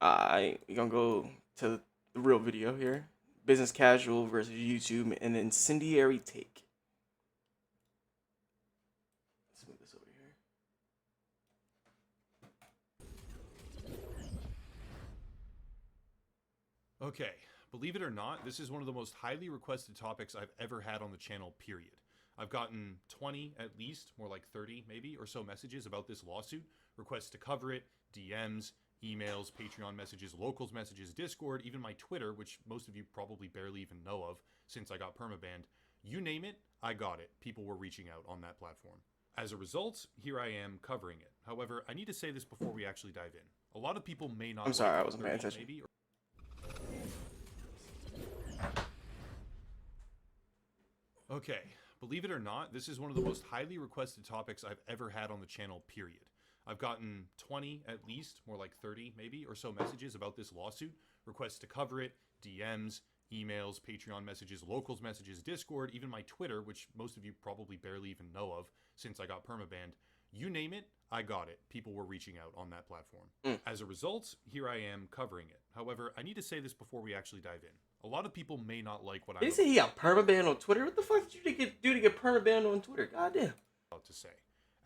We're gonna go to the real video here. Business casual versus YouTube, an incendiary take. Let's move this over here. Okay, believe it or not, this is one of the most highly requested topics I've ever had on the channel, period. I've gotten 20 at least, more like 30 maybe, or so messages about this lawsuit, requests to cover it, DMs, emails, Patreon messages, locals messages, Discord, even my Twitter, which most of you probably barely even know of since I got permabanned. You name it, I got it. People were reaching out on that platform. As a result, here I am covering it. However, I need to say this before we actually dive in. A lot of people may not I'm sorry, like I what wasn't they're paying being attention. maybe. Okay, believe it or not, this is one of the most highly requested topics I've ever had on the channel, period. I've gotten 20 at least, more like 30 maybe, or so messages about this lawsuit, requests to cover it, DMs, emails, Patreon messages, locals messages, Discord, even my Twitter, which most of you probably barely even know of since I got permabanned. You name it, I got it. People were reaching out on that platform. As a result, here I am covering it. However, I need to say this before we actually dive in. A lot of people may not like what Did I'm he say he got permabanned on Twitter? What the fuck did you do to get permabanned on Twitter? Goddamn. about to say.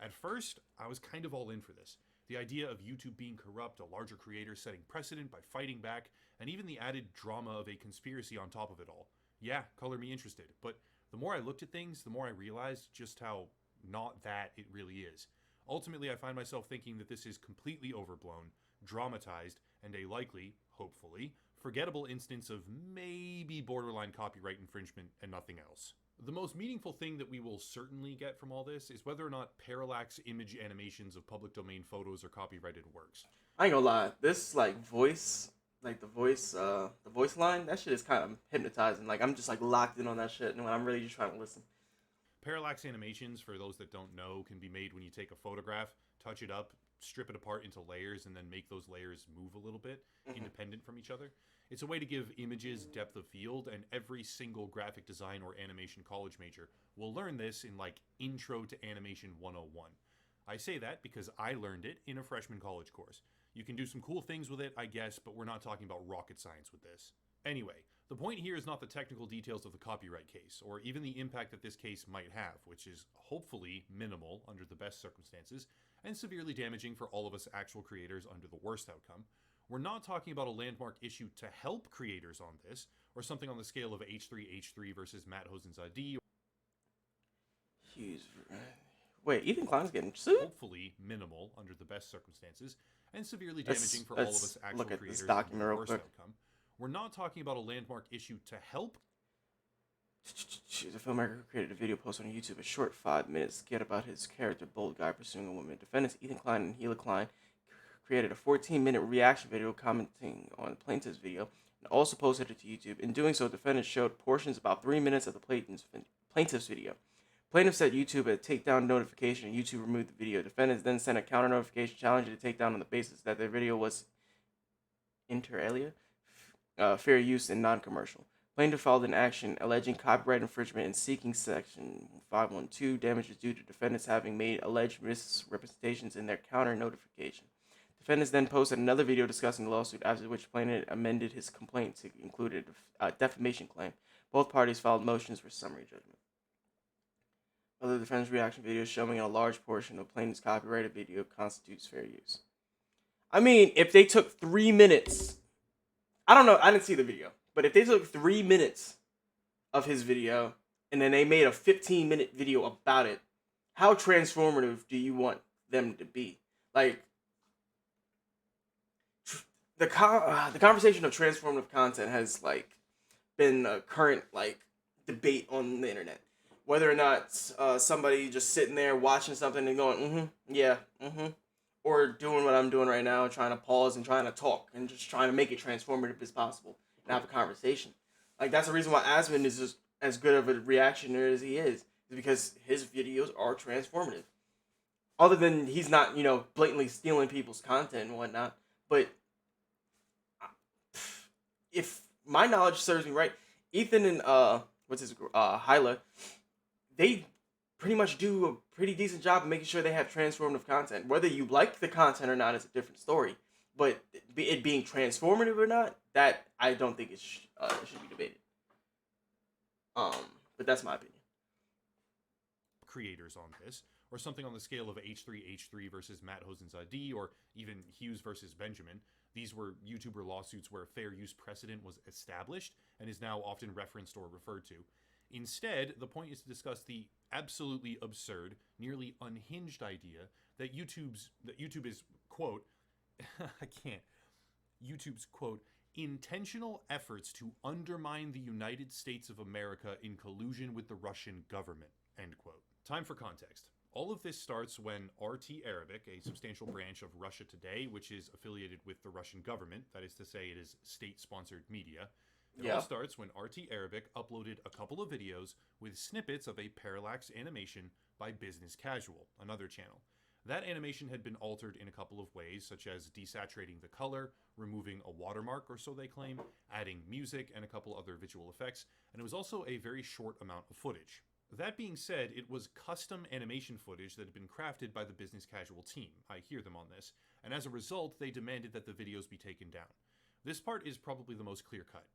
At first, I was kind of all in for this. The idea of YouTube being corrupt, a larger creator setting precedent by fighting back, and even the added drama of a conspiracy on top of it all. Yeah, color me interested. But the more I looked at things, the more I realized just how not that it really is. Ultimately, I find myself thinking that this is completely overblown, dramatized, and a likely, hopefully, forgettable instance of maybe borderline copyright infringement and nothing else. The most meaningful thing that we will certainly get from all this is whether or not parallax image animations of public domain photos are copyrighted works. I ain't gonna lie. This voice, the voice line, that shit is kind of hypnotizing. Like I'm just like locked in on that shit, and when I'm really just trying to listen. Parallax animations, for those that don't know, can be made when you take a photograph, touch it up, strip it apart into layers, and then make those layers move a little bit, independent from each other. It's a way to give images depth of field, and every single graphic design or animation college major will learn this in like Intro to Animation 101. I say that because I learned it in a freshman college course. You can do some cool things with it, I guess, but we're not talking about rocket science with this. Anyway, the point here is not the technical details of the copyright case, or even the impact that this case might have, which is hopefully minimal under the best circumstances, and severely damaging for all of us actual creators under the worst outcome. We're not talking about a landmark issue to help creators on this, or something on the scale of H3H3 versus Matt Hosen's Huge. Wait, Ethan Klein's getting sued? hopefully minimal under the best circumstances, and severely damaging for all of us actual look at creators this under document the real worst quick. outcome. We're not talking about a landmark issue to help. She's a filmmaker who created a video post on YouTube, a short 5 minute skit about his character, Bold Guy, pursuing a woman. Defendants Ethan Klein and Gila Klein created a 14-minute reaction video commenting on the plaintiff's video and also posted it to YouTube. In doing so, defendants showed portions about 3 minutes of the plaintiff's video. Plaintiff sent YouTube a takedown notification and YouTube removed the video. Defendants then sent a counter notification challenging the takedown on the basis that their video was inter alia, fair use and non-commercial. Plaintiff filed an action alleging copyright infringement and seeking Section 512 damages due to defendants having made alleged misrepresentations in their counter notification. Defendants then posted another video discussing the lawsuit, after which plaintiff amended his complaint to include a defamation claim. Both parties filed motions for summary judgment. Other defendant's reaction video showing a large portion of plaintiff's copyrighted video constitutes fair use. I mean, if they took 3 minutes, I don't know, I didn't see the video, but if they took 3 minutes of his video and then they made a 15-minute video about it, how transformative do you want them to be? Like, the conversation of transformative content has like been a current like debate on the internet. Whether or not somebody just sitting there watching something and going, yeah, or doing what I'm doing right now, trying to pause and trying to talk and just trying to make it transformative as possible and have a conversation. Like, that's the reason why Asmund is just as good of a reactioner as he is because his videos are transformative. Other than he's not, blatantly stealing people's content and whatnot. But if my knowledge serves me right, Ethan and Hyla, they pretty much do a pretty decent job of making sure they have transformative content. Whether you like the content or not is a different story. but it being transformative or not, that I don't think it should be debated. Um, but that's my opinion. Creators on this, or something on the scale of H3H3 versus Matt Hosenzadeh, or even Hughes versus Benjamin. These were YouTuber lawsuits where fair use precedent was established and is now often referenced or referred to. Instead, the point is to discuss the absolutely absurd, nearly unhinged idea that YouTube is, quote, I can't. YouTube's, quote, intentional efforts to undermine the United States of America in collusion with the Russian government, end quote. Time for context. All of this starts when RT Arabic, a substantial branch of Russia Today, which is affiliated with the Russian government, that is to say it is state-sponsored media. It all starts when RT Arabic uploaded a couple of videos with snippets of a parallax animation by Business Casual, another channel. That animation had been altered in a couple of ways, such as desaturating the color, removing a watermark, or so they claim, adding music, and a couple other visual effects, and it was also a very short amount of footage. That being said, it was custom animation footage that had been crafted by the Business Casual team. I hear them on this. And as a result, they demanded that the videos be taken down. This part is probably the most clear-cut.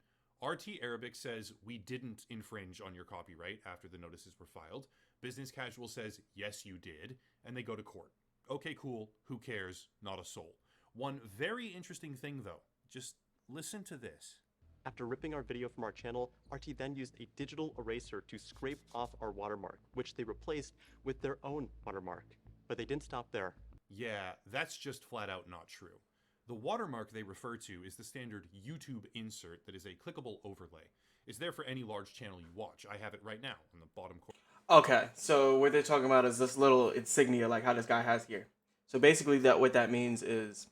RT Arabic says, we didn't infringe on your copyright after the notices were filed. Business Casual says, yes, you did. And they go to court. Okay, cool. Who cares? Not a soul. One very interesting thing, though. Just listen to this. After ripping our video from our channel, RT then used a digital eraser to scrape off our watermark, which they replaced with their own watermark. But they didn't stop there. Yeah, that's just flat out not true. The watermark they refer to is the standard YouTube insert that is a clickable overlay. It's there for any large channel you watch. I have it right now in the bottom corner. Okay, so what they're talking about is this little insignia, like how this guy has here. So basically, what that means is,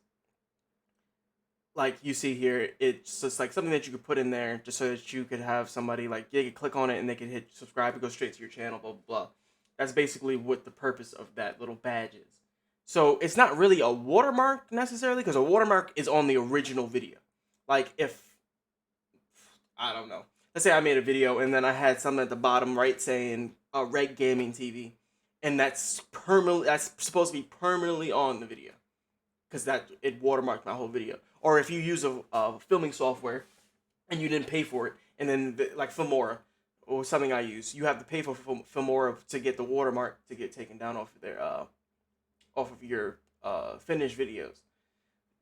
like you see here, it's just like something that you could put in there just so that you could have somebody like they could click on it and they could hit subscribe and go straight to your channel, blah blah blah. That's basically what the purpose of that little badge is. So it's not really a watermark necessarily, because a watermark is on the original video. Like if, I don't know, let's say I made a video and then I had something at the bottom right saying RegGamingTV, and that's supposed to be permanently on the video, because it watermarked my whole video. Or if you use a filming software and you didn't pay for it, and then like Filmora or something I use, you have to pay for Filmora to get the watermark to get taken down off of their off of your finished videos.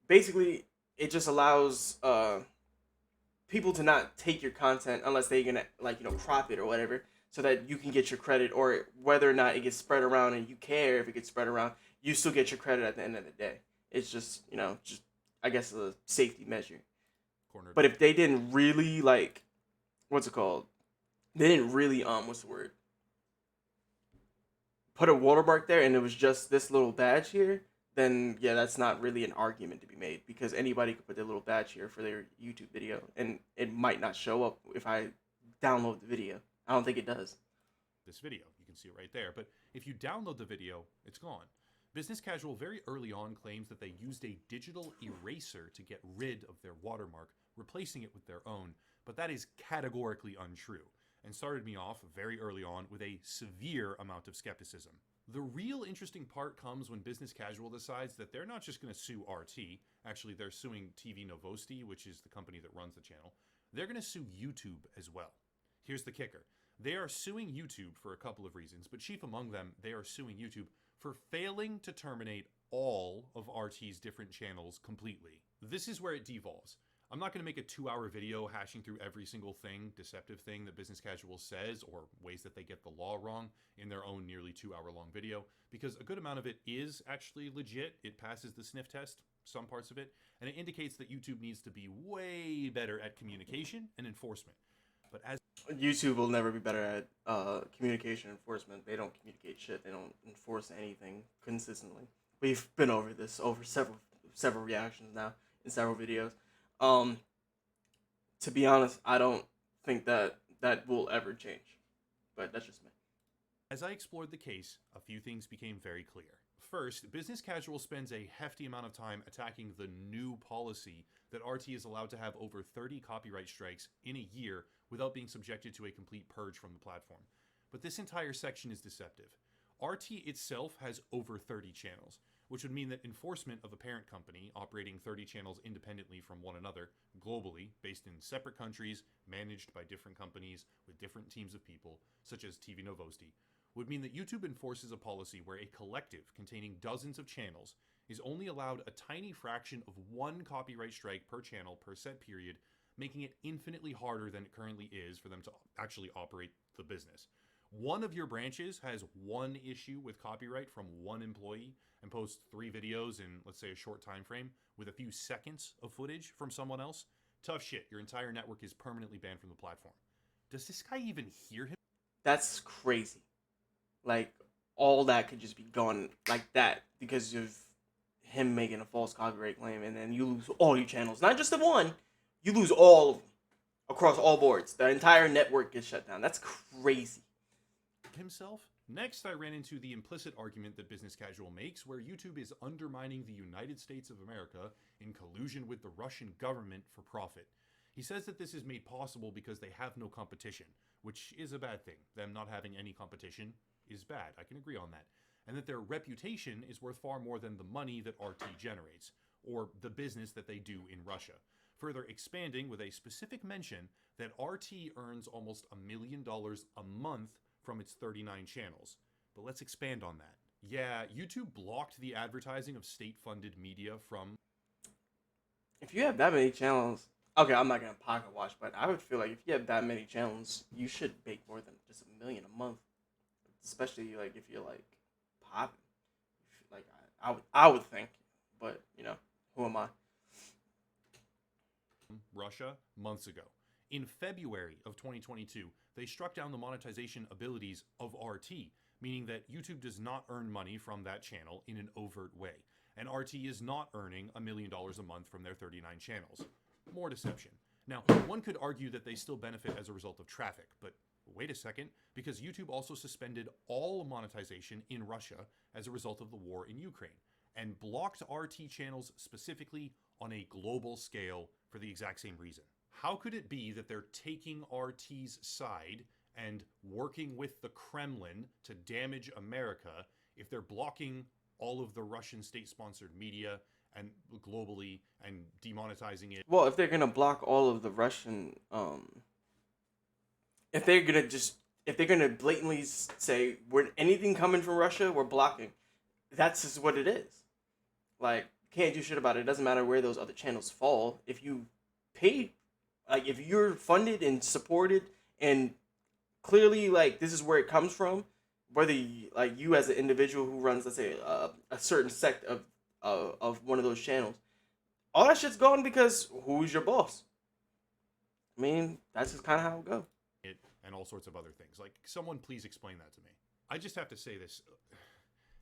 Basically, it just allows people to not take your content unless they're gonna crop it or whatever, so that you can get your credit, or whether or not it gets spread around and you care if it gets spread around, you still get your credit at the end of the day. It's just I guess a safety measure. But if they didn't really what's it called? They didn't really what's the word? Put a watermark there, and it was just this little badge here, then yeah, that's not really an argument to be made, because anybody could put their little badge here for their YouTube video, and it might not show up if I download the video. I don't think it does. This video, you can see it right there, but if you download the video, it's gone. Business Casual very early on claims that they used a digital eraser to get rid of their watermark, replacing it with their own, but that is categorically untrue, and started me off very early on with a severe amount of skepticism. The real interesting part comes when Business Casual decides that they're not just going to sue RT, actually they're suing TV Novosti, which is the company that runs the channel. They're going to sue YouTube as well. Here's the kicker. They are suing YouTube for a couple of reasons, but chief among them, they are suing YouTube for failing to terminate all of RT's different channels completely. This is where it devolves. I'm not going to make a 2-hour video hashing through every single deceptive thing that Business Casual says, or ways that they get the law wrong in their own nearly 2-hour-long video, because a good amount of it is actually legit. It passes the sniff test, some parts of it, and it indicates that YouTube needs to be way better at communication and enforcement. But as YouTube will never be better at communication enforcement. They don't communicate shit. They don't enforce anything consistently. We've been over this over several reactions now in several videos. To be honest, I don't think that will ever change, but that's just me. As I explored the case, a few things became very clear. First, Business Casual spends a hefty amount of time attacking the new policy that RT is allowed to have over 30 copyright strikes in a year without being subjected to a complete purge from the platform. But this entire section is deceptive. RT itself has over 30 channels. which would mean that enforcement of a parent company operating 30 channels independently from one another, globally, based in separate countries, managed by different companies with different teams of people, such as TV Novosti, would mean that YouTube enforces a policy where a collective containing dozens of channels is only allowed a tiny fraction of one copyright strike per channel per set period, making it infinitely harder than it currently is for them to actually operate the business. One of your branches has one issue with copyright from one employee and posts 3 videos in, let's say, a short time frame with a few seconds of footage from someone else. Tough shit. Your entire network is permanently banned from the platform. Does this guy even hear him? That's crazy. Like, all that could just be gone like that because of him making a false copyright claim, and then you lose all your channels. Not just the one, you lose all of them across all boards. The entire network gets shut down. That's crazy. Himself? Next, I ran into the implicit argument that Business Casual makes, where YouTube is undermining the United States of America in collusion with the Russian government for profit. He says that this is made possible because they have no competition, which is a bad thing. Them not having any competition is bad. I can agree on that. And that their reputation is worth far more than the money that RT generates, or the business that they do in Russia. Further expanding with a specific mention that RT earns almost $1 million a month from its 39 channels. But let's expand on that. Yeah, YouTube blocked the advertising of state-funded media from... If you have that many channels, okay, I'm not gonna pocket watch, but I would feel like if you have that many channels, you should make more than just $1 million a month. Especially like if you're like popping, like I would think, but you know, who am I? Russia months ago. In February of 2022, they struck down the monetization abilities of RT, meaning that YouTube does not earn money from that channel in an overt way, and RT is not earning $1 million a month from their 39 channels. More deception. Now, one could argue that they still benefit as a result of traffic, but wait a second, because YouTube also suspended all monetization in Russia as a result of the war in Ukraine, and blocked RT channels specifically on a global scale for the exact same reason. How could it be that they're taking RT's side and working with the Kremlin to damage America if they're blocking all of the Russian state-sponsored media and globally and demonetizing it? Well, if they're gonna block all of the Russian, if they're gonna blatantly say we're anything coming from Russia, we're blocking. That's just what it is. Like, can't do shit about it. It doesn't matter where those other channels fall. If you pay, like, if you're funded and supported, and clearly, like, this is where it comes from, whether you, like, you as an individual who runs, let's say, a certain sect of one of those channels, all that shit's gone because who's your boss? I mean, that's just kind of how it goes. And all sorts of other things. Like, someone please explain that to me. I just have to say this.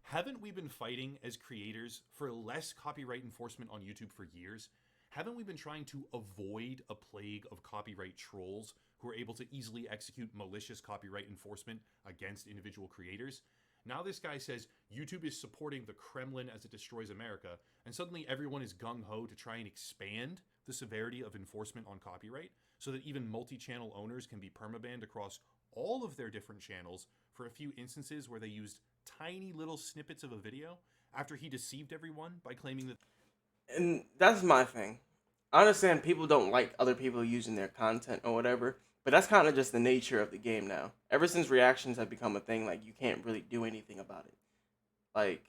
Haven't we been fighting as creators for less copyright enforcement on YouTube for years? Haven't we been trying to avoid a plague of copyright trolls who are able to easily execute malicious copyright enforcement against individual creators? Now this guy says YouTube is supporting the Kremlin as it destroys America, and suddenly everyone is gung-ho to try and expand the severity of enforcement on copyright so that even multi-channel owners can be permabanned across all of their different channels for a few instances where they used tiny little snippets of a video after he deceived everyone by claiming that... And that's my thing. I understand people don't like other people using their content or whatever, but that's kind of just the nature of the game now. Ever since reactions have become a thing, like, you can't really do anything about it. Like,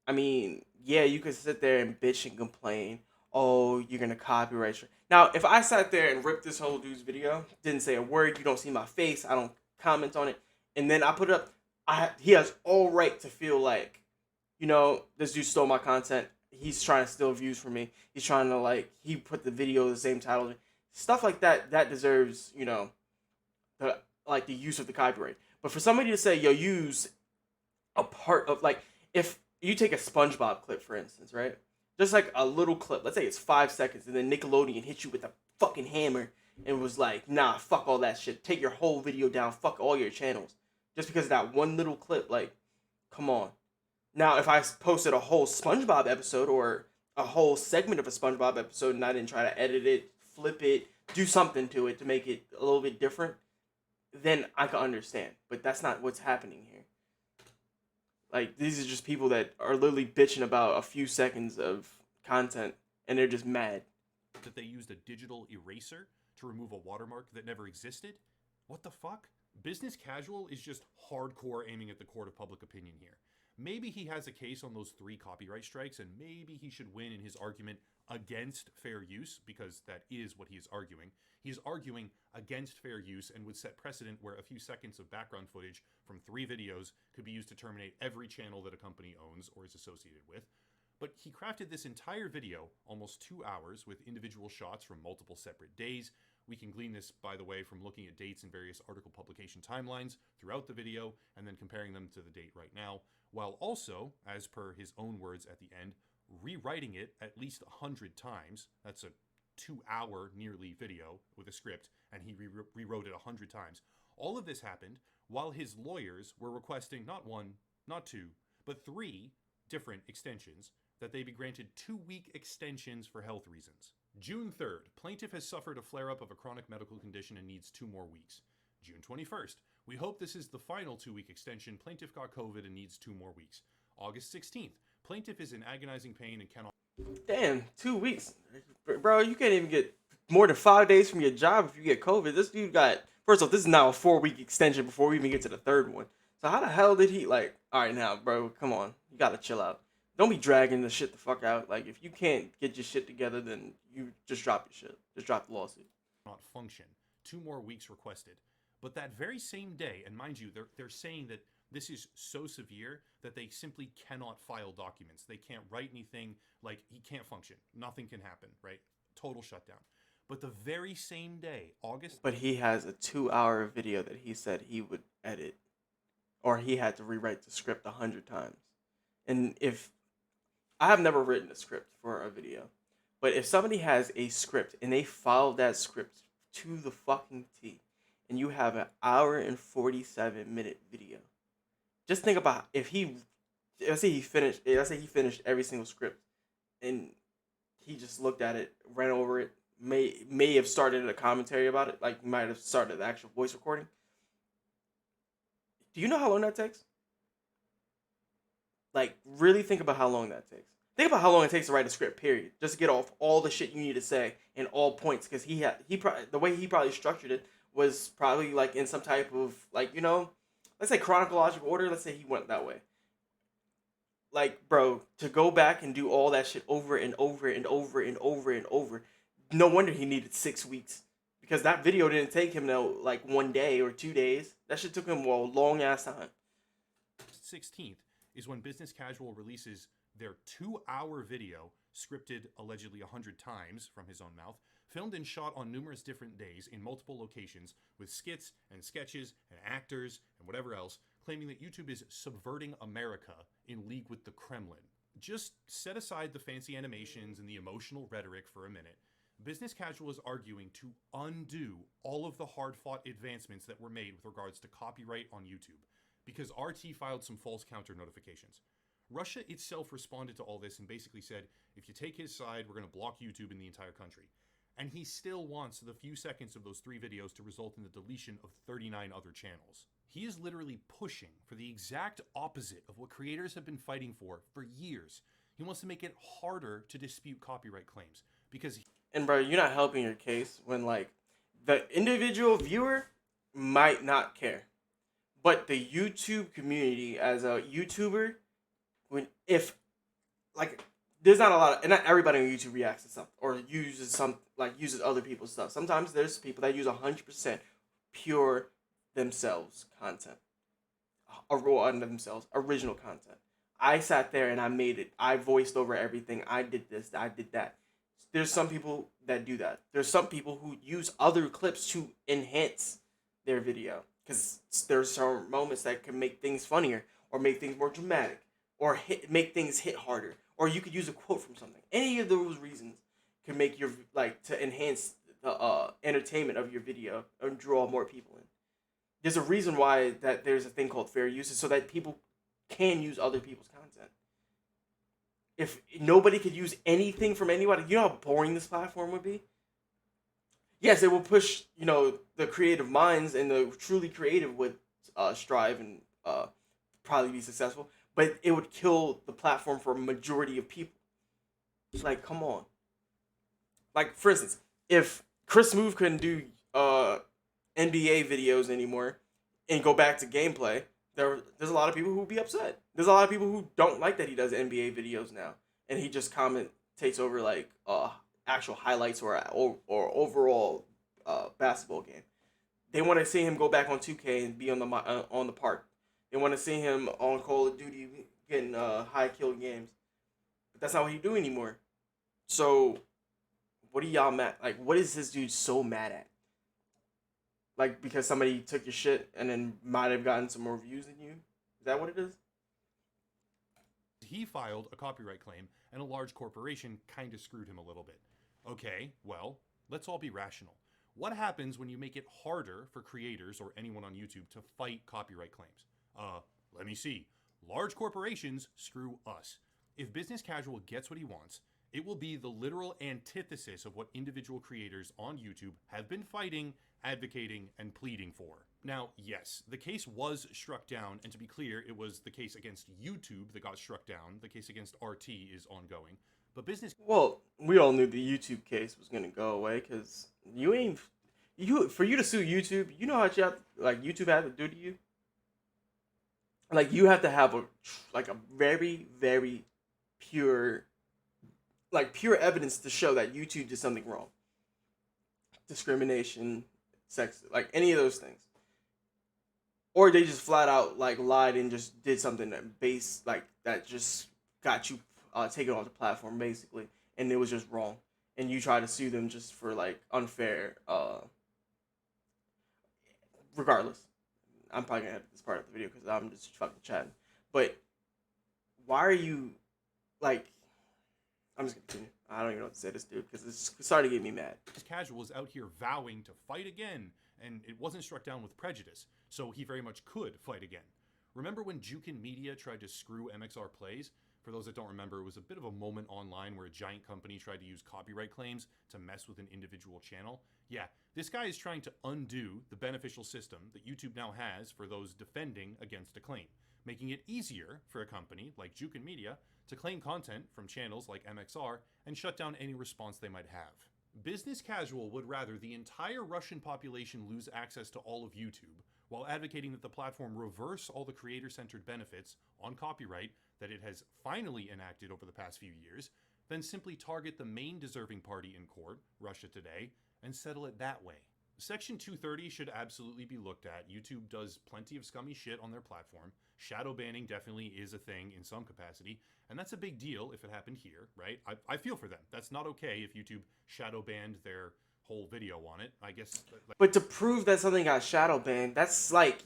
I mean, yeah, you could sit there and bitch and complain, oh, you're gonna copyright. Now, if I sat there and ripped this whole dude's video, didn't say a word, you don't see my face, I don't comment on it, and then I put it up, he has all right to feel like, you know, this dude stole my content. He's trying to steal views from me. He's trying to, like, he put the video the same title. Stuff like that, that deserves, you know, the use of the copyright. But for somebody to say, yo, use a part of, like, if you take a SpongeBob clip, for instance, right? Just like a little clip. Let's say it's 5 seconds, and then Nickelodeon hit you with a fucking hammer and was like, nah, fuck all that shit. Take your whole video down. Fuck all your channels. Just because of that one little clip, like, come on. Now, if I posted a whole SpongeBob episode or a whole segment of a SpongeBob episode and I didn't try to edit it, flip it, do something to it to make it a little bit different, then I can understand. But that's not what's happening here. Like, these are just people that are literally bitching about a few seconds of content, and they're just mad. That they used a digital eraser to remove a watermark that never existed? What the fuck? Business Casual is just hardcore aiming at the court of public opinion here. Maybe he has a case on those 3 copyright strikes, and maybe he should win in his argument against fair use, because that is what he is arguing. He is arguing against fair use and would set precedent where a few seconds of background footage from 3 videos could be used to terminate every channel that a company owns or is associated with. But he crafted this entire video, almost 2 hours, with individual shots from multiple separate days. We can glean this, by the way, from looking at dates in various article publication timelines throughout the video and then comparing them to the date right now, while also, as per his own words at the end, rewriting it at least 100 times. That's a 2-hour nearly video with a script, and he rewrote it 100 times. All of this happened while his lawyers were requesting not 1, not 2, but 3 different extensions, that they be granted 2-week extensions for health reasons. June 3rd, plaintiff has suffered a flare-up of a chronic medical condition and needs 2 more weeks. June 21st, we hope this is the final 2-week extension. Plaintiff got COVID and needs 2 more weeks. August 16th, plaintiff is in agonizing pain and cannot... Damn, 2 weeks. Bro, you can't even get more than 5 days from your job if you get COVID. This dude got... First off, this is now a 4-week extension before we even get to the 3rd one. So how the hell did he, like... Alright now, bro, come on. You gotta chill out. Don't be dragging the shit the fuck out. Like, if you can't get your shit together, then you just drop your shit. Just drop the lawsuit. Not function. 2 more weeks requested. But that very same day, and mind you, they're saying that this is so severe that they simply cannot file documents. They can't write anything. Like, he can't function. Nothing can happen, right? Total shutdown. But the very same day, August... But he has a 2-hour video that he said he would edit. Or he had to rewrite the script 100 times. And if... I have never written a script for a video. But if somebody has a script and they follow that script to the fucking T, and you have an hour and 47-minute video, just think about if he, let's say he finished every single script, and he just looked at it, ran over it, may have started a commentary about it, like might have started the actual voice recording. Do you know how long that takes? Like, really think about how long that takes. Think about how long it takes to write a script, period. Just to get off all the shit you need to say in all points. Because the way he probably structured it was probably, like, in some type of, like, you know, let's say chronological order. Let's say he went that way. Like, bro, to go back and do all that shit over and over and over and over and over, no wonder he needed 6 weeks. Because that video didn't take him, like, 1 day or 2 days. That shit took him a long-ass time. 16th is when Business Casual releases their 2-hour video, scripted allegedly 100 times from his own mouth, filmed and shot on numerous different days in multiple locations with skits and sketches and actors and whatever else, claiming that YouTube is subverting America in league with the Kremlin. Just set aside the fancy animations and the emotional rhetoric for a minute. Business Casual is arguing to undo all of the hard-fought advancements that were made with regards to copyright on YouTube, because RT filed some false counter notifications. Russia itself responded to all this and basically said, if you take his side, we're going to block YouTube in the entire country. And he still wants the few seconds of those 3 videos to result in the deletion of 39 other channels. He is literally pushing for the exact opposite of what creators have been fighting for years. He wants to make it harder to dispute copyright claims, because... And bro, you're not helping your case when, like, the individual viewer might not care. But the YouTube community, as a YouTuber, there's not a lot of, and not everybody on YouTube reacts to something or uses other people's stuff. Sometimes there's people that use 100% pure themselves content, original content. I sat there and I made it. I voiced over everything. I did this. I did that. There's some people that do that. There's some people who use other clips to enhance their video, because there's some moments that can make things funnier or make things more dramatic or make things hit harder, or you could use a quote from something. Any of those reasons can make your, like, to enhance the entertainment of your video and draw more people in. There's a reason why that there's a thing called fair use, so that people can use other people's content. If nobody could use anything from anybody, you know how boring this platform would be? Yes, it will push, you know, the creative minds, and the truly creative would strive and probably be successful. but it would kill the platform for a majority of people. It's like, come on. Like, for instance, if Chris Smoove couldn't do NBA videos anymore and go back to gameplay, there's a lot of people who would be upset. There's a lot of people who don't like that he does NBA videos now, and he just takes over like actual highlights or overall basketball game. They want to see him go back on 2K and be on the park. They want to see him on Call of Duty getting high kill games. But that's not what he do anymore. So, what are y'all mad? Like, what is this dude so mad at? Like, because somebody took your shit and then might have gotten some more views than you? Is that what it is? He filed a copyright claim, and a large corporation kind of screwed him a little bit. Okay, well, let's all be rational. What happens when you make it harder for creators or anyone on YouTube to fight copyright claims? Let me see. Large corporations screw us. If business casual gets what he wants, it will be the literal antithesis of what individual creators on YouTube have been fighting, advocating, and pleading for. Now, yes, the case was struck down, and to be clear, it was the case against YouTube that got struck down. The case against RT is ongoing. But Well, we all knew the YouTube case was gonna go away because for you to sue YouTube, you know what YouTube had to do to you. Like, you have to have a very, very pure evidence to show that YouTube did something wrong. Discrimination, sex, like any of those things. Or they just flat out like lied and just did something that just got you taken off the platform basically, and it was just wrong. And you try to sue them just for like unfair. Regardless, I'm probably gonna edit this part of the video because I'm just fucking chatting. But why are you like? I'm just gonna continue. I don't even know what to say to this dude because it's starting to get me mad. Casual is out here vowing to fight again, and it wasn't struck down with prejudice, so he very much could fight again. Remember when Jukin Media tried to screw MXR Plays? For those that don't remember, it was a bit of a moment online where a giant company tried to use copyright claims to mess with an individual channel. Yeah, this guy is trying to undo the beneficial system that YouTube now has for those defending against a claim, making it easier for a company like Jukin Media to claim content from channels like MXR and shut down any response they might have. Business Casual would rather the entire Russian population lose access to all of YouTube, while advocating that the platform reverse all the creator-centered benefits on copyright that it has finally enacted over the past few years, than simply target the main deserving party in court, Russia Today, and settle it that way. Section 230 should absolutely be looked at. YouTube does plenty of scummy shit on their platform. Shadow banning definitely is a thing in some capacity, and that's a big deal if it happened here, right? I feel for them. That's not okay if YouTube shadow banned their whole video on it, I guess. But to prove that something got shadow banned, that's like,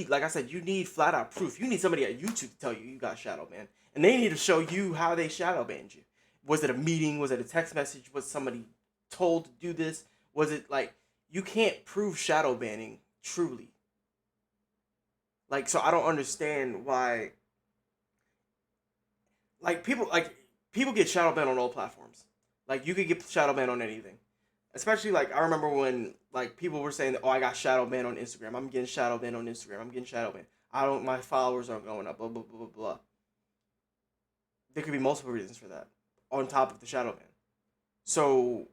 like I said, you need flat out proof. You need somebody at YouTube to tell you got shadow banned, and they need to show you how they shadow banned you. Was it a meeting? Was it a text message? Was somebody told to do this? Was it like, you can't prove shadow banning truly. Like, so I don't understand why. People get shadow banned on all platforms. Like, you could get shadow banned on anything. Especially, like, I remember when, like, people were saying that, oh, I got shadow banned on Instagram. I'm getting shadow banned on Instagram. I'm getting shadow banned. My followers aren't going up, blah, blah, blah, blah, blah. There could be multiple reasons for that, on top of the shadow ban. So,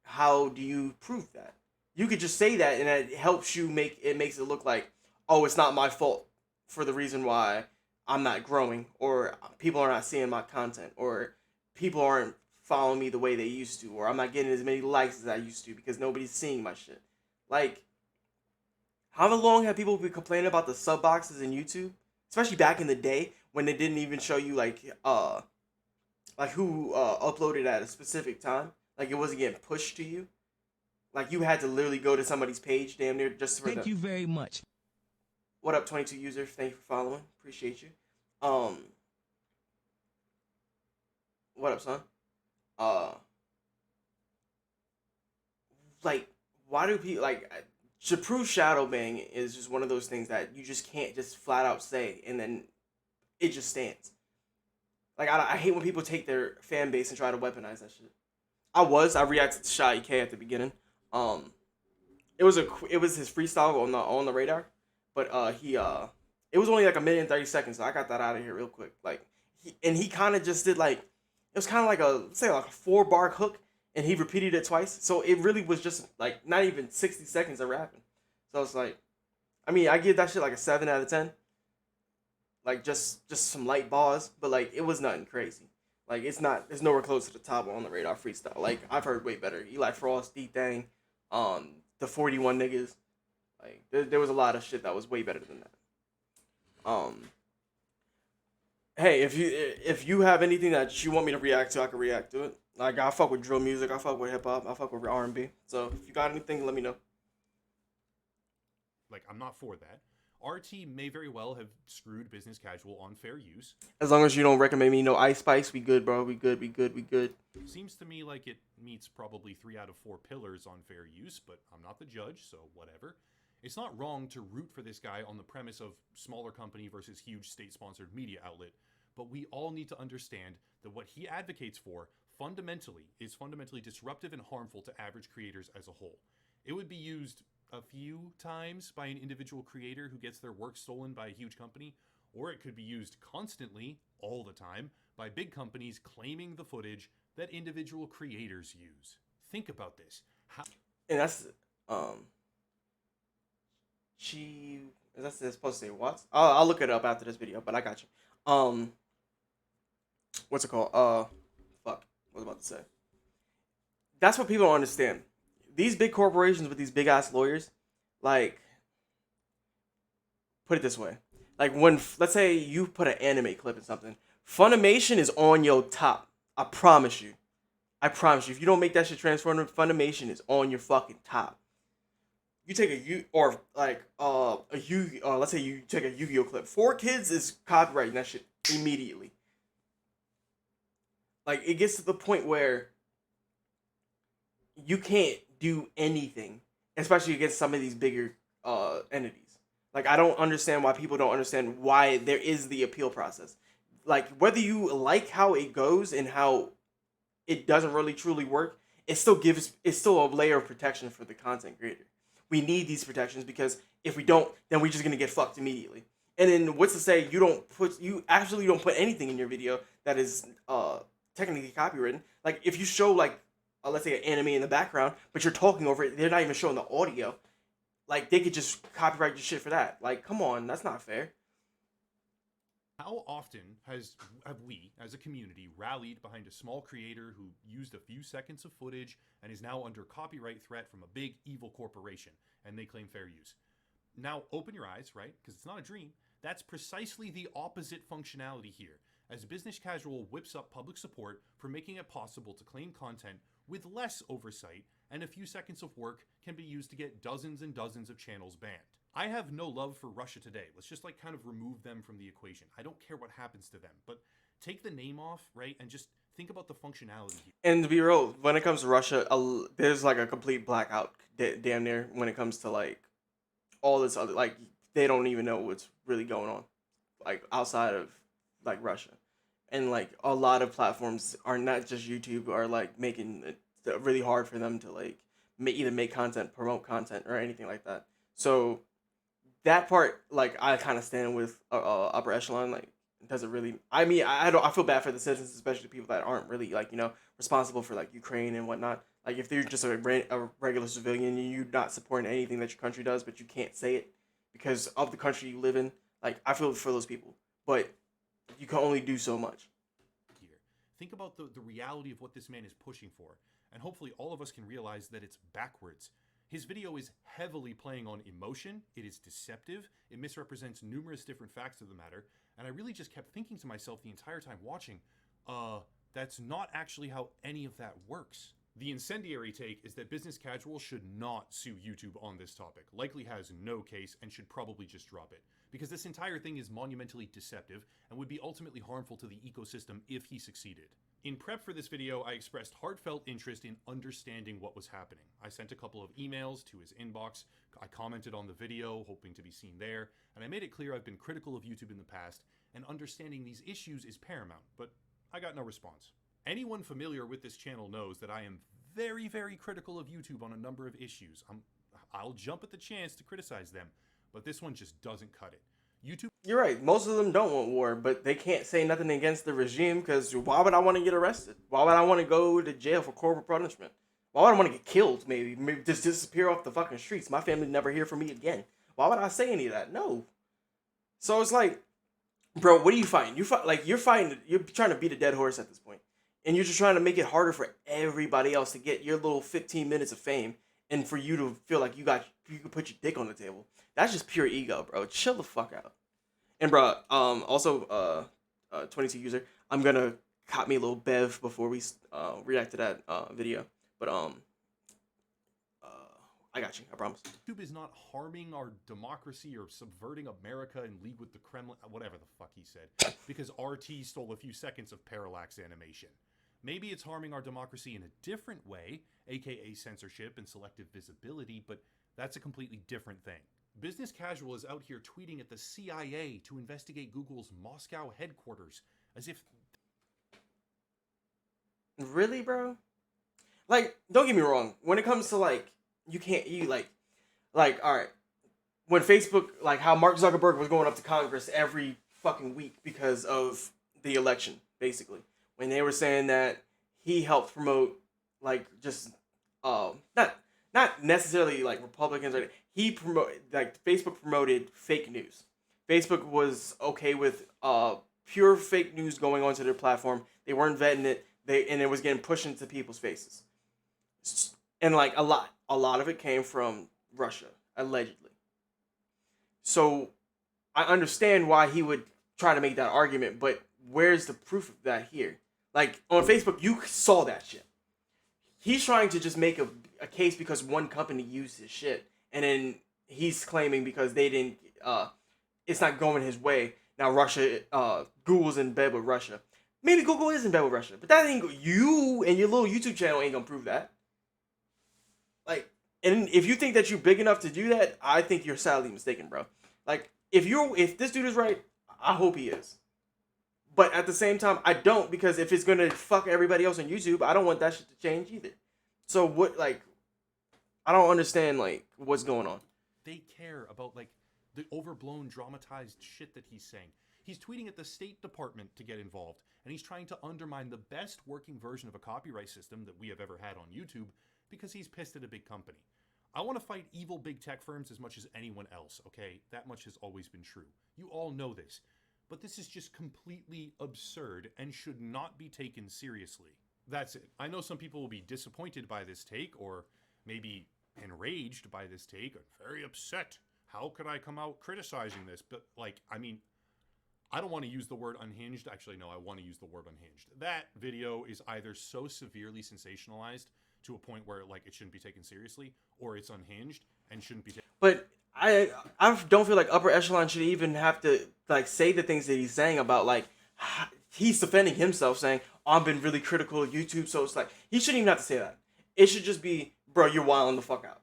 how do you prove that? You could just say that, and it helps you makes it look like, oh, it's not my fault for the reason why I'm not growing, or people are not seeing my content, or people aren't following me the way they used to, or I'm not getting as many likes as I used to because nobody's seeing my shit. Like, how long have people been complaining about the sub boxes in YouTube? Especially back in the day when they didn't even show you like who uploaded at a specific time. Like, it wasn't getting pushed to you. Like, you had to literally go to somebody's page damn near just for Thank you very much. What up, 22 users? Thank you for following. Appreciate you. What up, son? Like, why do people, like, to prove shadow banning is just one of those things that you just can't just flat out say, and then it just stands. Like, I hate when people take their fan base and try to weaponize that shit. I reacted to Shy EK at the beginning. It was his freestyle on the radar, but he It was only like a minute and 30 seconds, so I got that out of here real quick. Like, he kind of just did like, it was kind of like say like a 4-bar hook, and he repeated it twice. So it really was just like not even 60 seconds of rapping. So it's like, I mean, I give that shit like a 7 out of 10. Like just some light bars, but like it was nothing crazy. Like it's nowhere close to the top on the radar freestyle. Like I've heard way better. Eli Frost, D Thang, the 41 niggas. Like there was a lot of shit that was way better than that. Hey, if you have anything that you want me to react to, I can react to it. Like I fuck with drill music, I fuck with hip hop, I fuck with R&B. So if you got anything, let me know. Like, I'm not for that. RT may very well have screwed business casual on fair use. As long as you don't recommend me no Ice Spice, we good, bro. We good. We good. We good. Seems to me like it meets probably 3 out of 4 pillars on fair use, but I'm not the judge, so whatever. It's not wrong to root for this guy on the premise of smaller company versus huge state-sponsored media outlet, but we all need to understand that what he advocates for is fundamentally disruptive and harmful to average creators as a whole. It would be used a few times by an individual creator who gets their work stolen by a huge company, or it could be used constantly, all the time, by big companies claiming the footage that individual creators use. Think about this. And that's she is that supposed to say what? I'll look it up after this video, but I got you. What's it called? Fuck. What was I about to say? That's what people don't understand. These big corporations with these big ass lawyers, like, put it this way, like when let's say you put an anime clip in something, Funimation is on your top. I promise you. I promise you. If you don't make that shit transform, Funimation is on your fucking top. You take let's say you take a Yu-Gi-Oh clip. 4Kids is copyrighting that shit immediately. Like it gets to the point where you can't do anything, especially against some of these bigger entities. Like I don't understand why people don't understand why there is the appeal process. Like whether you like how it goes and how it doesn't really truly work, it's still a layer of protection for the content creator. We need these protections because if we don't, then we're just gonna get fucked immediately. And then what's to say you actually don't put anything in your video that is technically copywritten. Like if you show like let's say an anime in the background, but you're talking over it, they're not even showing the audio. Like they could just copyright your shit for that. Like come on, that's not fair. How often have we, as a community, rallied behind a small creator who used a few seconds of footage and is now under copyright threat from a big evil corporation, and they claim fair use? Now, open your eyes, right? Because it's not a dream. That's precisely the opposite functionality here, as business casual whips up public support for making it possible to claim content with less oversight, and a few seconds of work can be used to get dozens and dozens of channels banned. I have no love for Russia Today. Let's just like kind of remove them from the equation. I don't care what happens to them, but take the name off, right? And just think about the functionality here. And to be real, when it comes to Russia, there's like a complete blackout damn near when it comes to like all this other, like they don't even know what's really going on like outside of like Russia. And like a lot of platforms are not just YouTube are like making it really hard for them to like either make content, promote content, or anything like that. So that part, like I kind of stand with upper echelon. Like it doesn't really. I mean, I don't. I feel bad for the citizens, especially the people that aren't really like responsible for like Ukraine and whatnot. Like if they're just a regular civilian and you're not supporting anything that your country does, but you can't say it because of the country you live in. Like I feel for those people, but you can only do so much. Here, think about the reality of what this man is pushing for, and hopefully all of us can realize that it's backwards. His video is heavily playing on emotion, it is deceptive, it misrepresents numerous different facts of the matter, and I really just kept thinking to myself the entire time watching, that's not actually how any of that works. The incendiary take is that business casual should not sue YouTube on this topic, likely has no case and should probably just drop it, because this entire thing is monumentally deceptive and would be ultimately harmful to the ecosystem if he succeeded. In prep for this video, I expressed heartfelt interest in understanding what was happening. I sent a couple of emails to his inbox, I commented on the video, hoping to be seen there, and I made it clear I've been critical of YouTube in the past, and understanding these issues is paramount, but I got no response. Anyone familiar with this channel knows that I am very, very critical of YouTube on a number of issues. I'll jump at the chance to criticize them, but this one just doesn't cut it. YouTube. You're right. Most of them don't want war, but they can't say nothing against the regime because why would I want to get arrested? Why would I want to go to jail for corporal punishment? Why would I want to get killed? Maybe just disappear off the fucking streets. My family never hear from me again. Why would I say any of that? No. So it's like, bro, what are you fighting? You're fighting. You're trying to beat a dead horse at this point, and you're just trying to make it harder for everybody else to get your little 15 minutes of fame, and for you to feel like you can put your dick on the table. That's just pure ego, bro. Chill the fuck out. And bro, also, 22 user, I'm gonna cop me a little bev before we react to that video. But I got you. I promise. YouTube is not harming our democracy or subverting America in league with the Kremlin, whatever the fuck he said, because RT stole a few seconds of parallax animation. Maybe it's harming our democracy in a different way, aka censorship and selective visibility, but that's a completely different thing. Business Casual is out here tweeting at the CIA to investigate Google's Moscow headquarters, as if... Really, bro? Like, don't get me wrong. When it comes to like, all right. When Facebook, like how Mark Zuckerberg was going up to Congress every fucking week because of the election, basically. When they were saying that he helped promote, like, just, not necessarily like Republicans, or Facebook promoted fake news. Facebook was okay with pure fake news going onto their platform. They weren't vetting it. And it was getting pushed into people's faces. And like a lot of it came from Russia, allegedly. So I understand why he would try to make that argument, but where's the proof of that here? Like on Facebook, you saw that shit. He's trying to just make a case because one company used his shit, and then he's claiming because they didn't, it's not going his way. Now Russia, Google's in bed with Russia. Maybe Google is in bed with Russia, but that ain't you and your little YouTube channel ain't gonna prove that. Like, and if you think that you're big enough to do that, I think you're sadly mistaken, bro. Like, if this dude is right, I hope he is. But at the same time, I don't, because if it's gonna fuck everybody else on YouTube, I don't want that shit to change either. So what, like, I don't understand like what's going on. They care about like the overblown dramatized shit that he's saying. He's tweeting at the State Department to get involved, and he's trying to undermine the best working version of a copyright system that we have ever had on YouTube because he's pissed at a big company. I want to fight evil big tech firms as much as anyone else, okay? That much has always been true. You all know this. But this is just completely absurd and should not be taken seriously. That's it. I know some people will be disappointed by this take, or maybe enraged by this take, or very upset. How could I come out criticizing this? But like, I mean, I don't want to use the word unhinged. Actually, no, I want to use the word unhinged. That video is either so severely sensationalized to a point where like it shouldn't be taken seriously, or it's unhinged and shouldn't be taken. But I don't feel like upper echelon should even have to like say the things that he's saying about like he's defending himself, saying, oh, I've been really critical of YouTube, so it's like he shouldn't even have to say that. It should just be, bro, you're wilding the fuck out.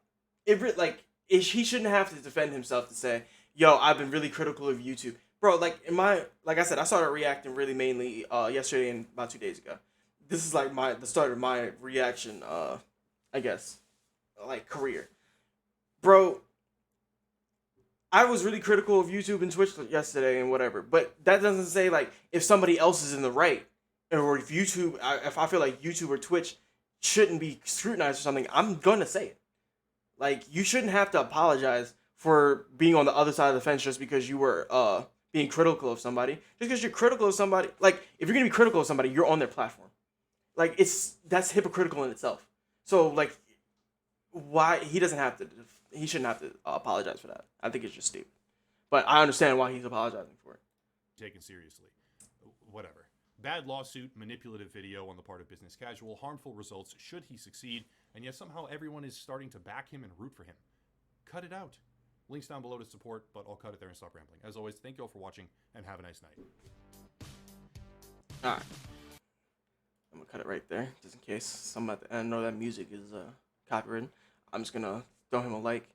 He shouldn't have to defend himself to say, yo, I've been really critical of YouTube. Bro, like I said, I started reacting really mainly yesterday and about 2 days ago. This is like the start of my reaction, I guess, like career. Bro, I was really critical of YouTube and Twitch yesterday and whatever, but that doesn't say like if somebody else is in the right, or if if I feel like YouTube or Twitch shouldn't be scrutinized or something, I'm gonna say it. Like, you shouldn't have to apologize for being on the other side of the fence just because you were being critical of somebody. Just because you're critical of somebody, like if you're gonna be critical of somebody, you're on their platform. Like that's hypocritical in itself. So like, why he shouldn't have to apologize for that. I think it's just stupid. But I understand why he's apologizing for it. Taken seriously. Whatever. Bad lawsuit, manipulative video on the part of Business Casual, harmful results should he succeed, and yet somehow everyone is starting to back him and root for him. Cut it out. Links down below to support, but I'll cut it there and stop rambling. As always, thank you all for watching, and have a nice night. Alright. I'm gonna cut it right there, just in case someone at the end know that music is copywritten. I'm just gonna throw him a like